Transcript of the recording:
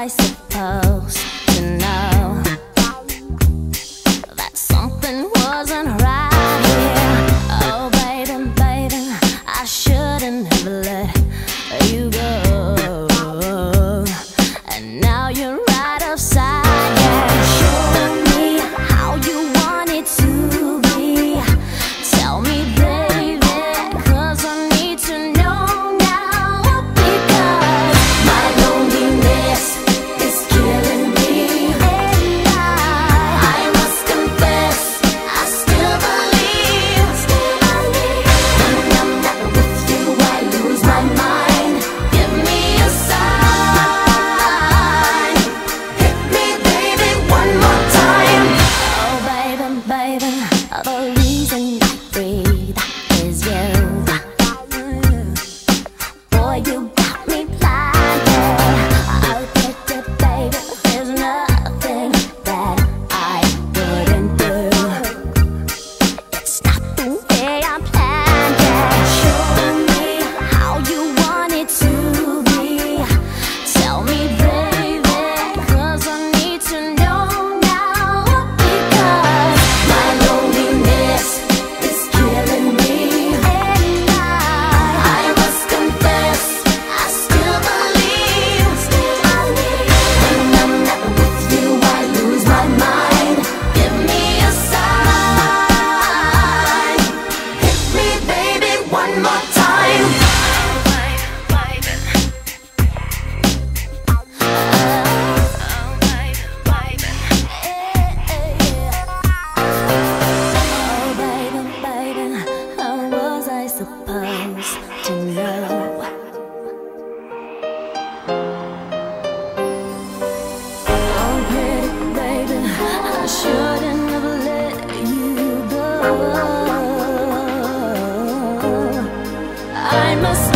I supposed to know that something wasn't right here? Oh baby, baby, I shouldn't have let you go. And now you're right outside, yeah. Show me how you want it to be. Tell me, baby, 'cause I need to know now. Because my loneliness is killing me, and I must confess, I still believe. When I'm not with you, I lose my mind. Give me a sign. Hit me, baby, one more time. Oh baby, baby, the reason I breathe is you. Boy, you got me blinded. Oh baby, there's nothing that I wouldn't do. It's not the way I planned it. Show me how you want it to be. Tell me, baby, 'cause I need to know now. Because my loneliness is killing me, and I must confess, I still believe. When I'm not with you, I lose my mind. Give me a sign. Hit me, baby, one more time. Oh baby, baby, how was I supposed to know? Oh pretty baby, I shouldn't have let you go. I must